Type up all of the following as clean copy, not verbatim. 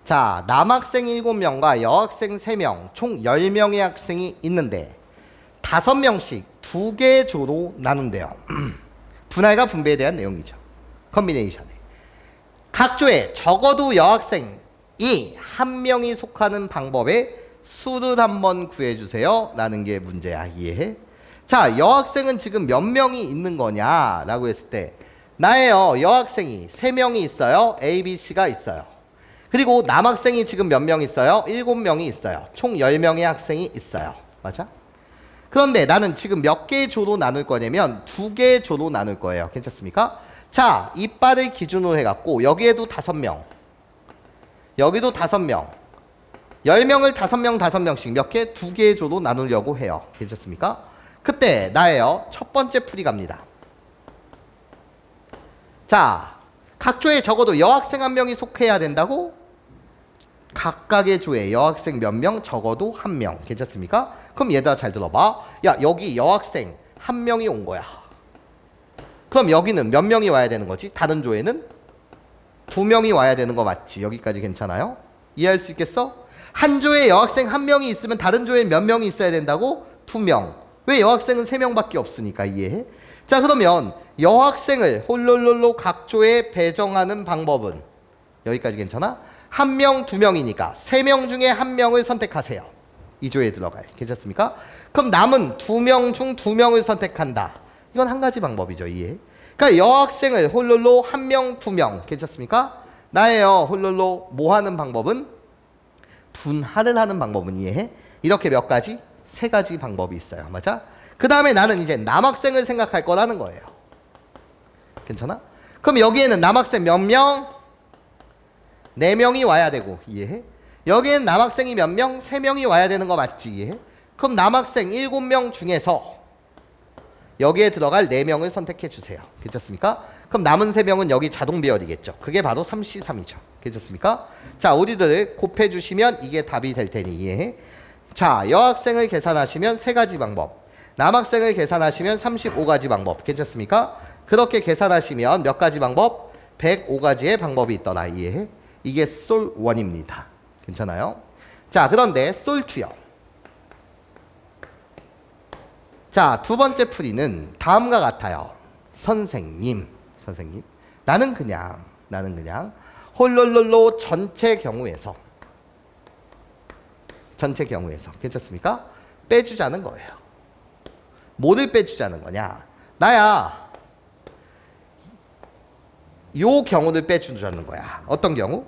자, 남학생 7명과 여학생 3명, 총 10명의 학생이 있는데 5명씩 2개의 조로 나눈대요. 분할과 분배에 대한 내용이죠. 컨비네이션에. 각 조에 적어도 여학생이 1명이 속하는 방법의 수를 한번 구해주세요 라는 게 문제야. 이해해? 자, 여학생은 지금 몇 명이 있는 거냐 라고 했을 때 나예요. 여학생이 3명이 있어요. A, B, C가 있어요. 그리고 남학생이 지금 몇 명 있어요? 7명이 있어요. 총 10명의 학생이 있어요. 맞아? 그런데 나는 지금 몇 개의 조로 나눌 거냐면 2개의 조로 나눌 거예요. 괜찮습니까? 자, 이빨을 기준으로 해갖고 여기에도 5명, 여기도 5명, 10명을 5명씩 몇 개? 2개의 조로 나누려고 해요. 괜찮습니까? 그때 나예요. 첫 번째 풀이 갑니다. 자, 각 조에 적어도 여학생 1명이 속해야 된다고? 각각의 조에 여학생 몇 명? 적어도 1명. 괜찮습니까? 그럼 얘들아 잘 들어봐. 야, 여기 여학생 1명이 온 거야. 그럼 여기는 몇 명이 와야 되는 거지? 다른 조에는 2명이 와야 되는 거 맞지? 여기까지 괜찮아요? 이해할 수 있겠어? 한 조에 여학생 1명이 있으면 다른 조에 몇 명이 있어야 된다고? 2명. 왜? 여학생은 3명밖에 없으니까. 이해해? 자, 그러면 여학생을 홀롤롤로 각 조에 배정하는 방법은 여기까지 괜찮아? 1명, 2명이니까 3명 중에 1명을 선택하세요. 이 조에 들어갈. 괜찮습니까? 그럼 남은 2명 중 2명을 선택한다. 이건 한 가지 방법이죠. 이해? 그러니까 여학생을 홀롤로 1명, 2명. 괜찮습니까? 나예요. 홀롤로 뭐 하는 방법은? 분할을 하는 방법은 이해해? 이렇게 몇 가지? 3가지 방법이 있어요. 맞아? 그 다음에 나는 이제 남학생을 생각할 거라는 거예요. 괜찮아? 그럼 여기에는 남학생 몇 명? 4명이 와야 되고. 이해해? 여기에는 남학생이 몇 명? 3명이 와야 되는 거 맞지? 이해해? 그럼 남학생 7명 중에서 여기에 들어갈 4명을 선택해 주세요. 괜찮습니까? 그럼 남은 3명은 여기 자동 배열이겠죠. 그게 바로 3C3이죠. 괜찮습니까? 자, 우리들 곱해 주시면 이게 답이 될 테니 이해해? 자, 여학생을 계산하시면 3가지 방법, 남학생을 계산하시면 35가지 방법. 괜찮습니까? 그렇게 계산하시면 몇 가지 방법? 105가지의 방법이 있더라. 이해해? 이게 솔1입니다. 괜찮아요? 자, 그런데 솔2요. 자, 두 번째 풀이는 다음과 같아요. 선생님, 나는 그냥 홀롤롤로 전체 경우에서 괜찮습니까? 빼주자는 거예요. 뭐를 빼주자는 거냐? 나야, 요 경우를 빼주자는 거야. 어떤 경우?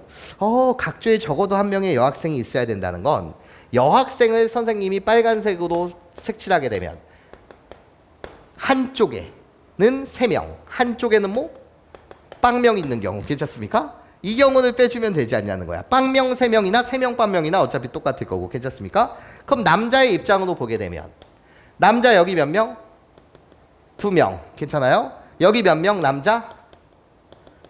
각 조에 적어도 1명의 여학생이 있어야 된다는 건 여학생을 선생님이 빨간색으로 색칠하게 되면 한쪽에는 3명, 한쪽에는 뭐? 빵명 있는 경우. 괜찮습니까? 이 경우를 빼주면 되지 않냐는 거야. 빵명 3명이나 3명 빵명이나 어차피 똑같을 거고. 괜찮습니까? 그럼 남자의 입장으로 보게 되면 남자 여기 몇 명? 2명. 괜찮아요? 여기 몇 명? 남자?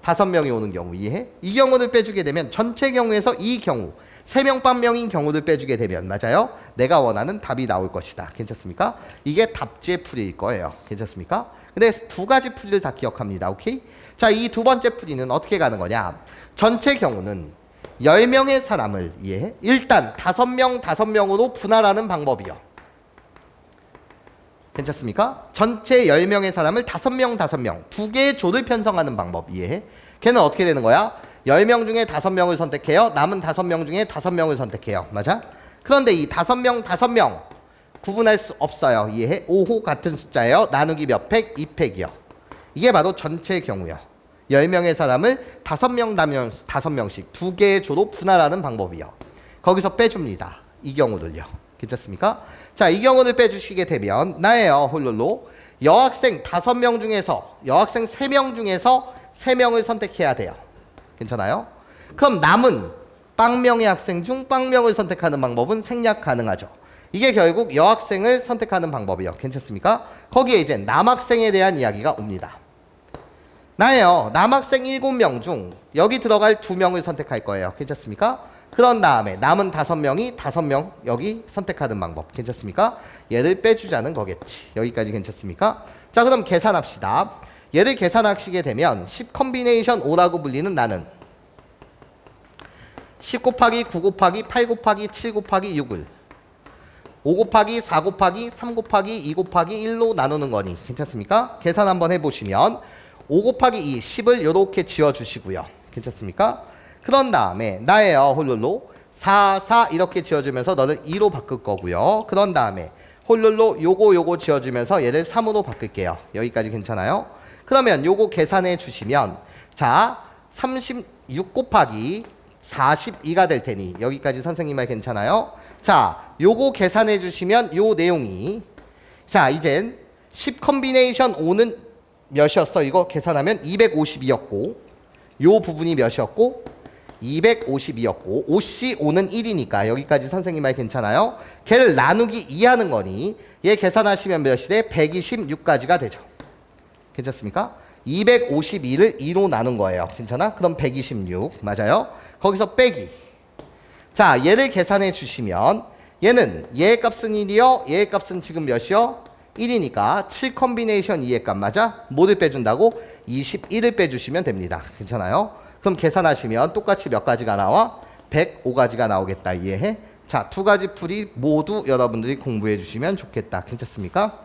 5명이 오는 경우. 이해해? 이 경우를 빼주게 되면 전체 경우에서 이 경우 3명 빵명인 경우를 빼주게 되면 맞아요? 내가 원하는 답이 나올 것이다. 괜찮습니까? 이게 답지의 풀이일 거예요. 괜찮습니까? 근데 2가지 풀이를 다 기억합니다. 오케이? 자, 이 두 번째 풀이는 어떻게 가는 거냐? 전체 경우는 10명의 사람을 이해해? 일단 5명으로 분할하는 방법이요. 괜찮습니까? 전체 10명의 사람을 5명 2개의 조를 편성하는 방법. 이해해? 걔는 어떻게 되는 거야? 10명 중에 5명을 선택해요. 남은 5명 중에 5명을 선택해요. 맞아? 그런데 이 5명 구분할 수 없어요. 이해해? 5호 같은 숫자예요. 나누기 몇 팩? 2팩이요. 이게 바로 전체 경우요. 10명의 사람을 5명씩 2개의 조로 분할하는 방법이요. 거기서 빼줍니다. 이 경우를요. 괜찮습니까? 자, 이 경우를 빼주시게 되면 나예요. 홀롤로 여학생 5명 중에서 여학생 3명 중에서 3명을 선택해야 돼요. 괜찮아요? 그럼 남은 빵명의 학생 중 빵명을 선택하는 방법은 생략 가능하죠. 이게 결국 여학생을 선택하는 방법이요. 괜찮습니까? 거기에 이제 남학생에 대한 이야기가 옵니다. 나예요. 남학생 7명 중 여기 들어갈 2명을 선택할 거예요. 괜찮습니까? 그런 다음에 남은 5명이 5명 여기 선택하는 방법. 괜찮습니까? 얘를 빼주자는 거겠지. 여기까지 괜찮습니까? 자, 그럼 계산합시다. 얘를 계산하시게 되면 10 컨비네이션 5라고 불리는 나는 10 곱하기 9 곱하기 8 곱하기 7 곱하기 6을 5 곱하기 4 곱하기 3 곱하기 2 곱하기 1로 나누는 거니 괜찮습니까? 계산 한번 해보시면 5 곱하기 2 10을 이렇게 지어주시고요. 괜찮습니까? 그런 다음에 나예요 홀룰로 4 4 이렇게 지어주면서 너를 2로 바꿀 거고요. 그런 다음에 홀룰로 요거 지어주면서 얘를 3으로 바꿀게요. 여기까지 괜찮아요? 그러면 요거 계산해 주시면 자 36 곱하기 42가 될 테니 여기까지 선생님 말 괜찮아요? 자 요거 계산해 주시면 요 내용이 자 이젠 10 컨비네이션 5는 몇이었어? 이거 계산하면 252였고 요 부분이 몇이었고 252였고 5C 5는 1이니까 여기까지 선생님 말 괜찮아요? 걔를 나누기 2 하는 거니 얘 계산하시면 몇이 돼? 126까지가 되죠. 괜찮습니까? 252를 2로 나눈 거예요. 괜찮아? 그럼 126 맞아요? 거기서 빼기 자 얘를 계산해 주시면 얘는 얘의 값은 1이요 얘의 값은 지금 몇이요? 1이니까 7 컨비네이션 2의 값 맞아? 뭐를 빼준다고? 21을 빼주시면 됩니다. 괜찮아요? 그럼 계산하시면 똑같이 몇 가지가 나와? 105가지가 나오겠다. 이해해? 자, 두 가지 풀이 모두 여러분들이 공부해 주시면 좋겠다. 괜찮습니까?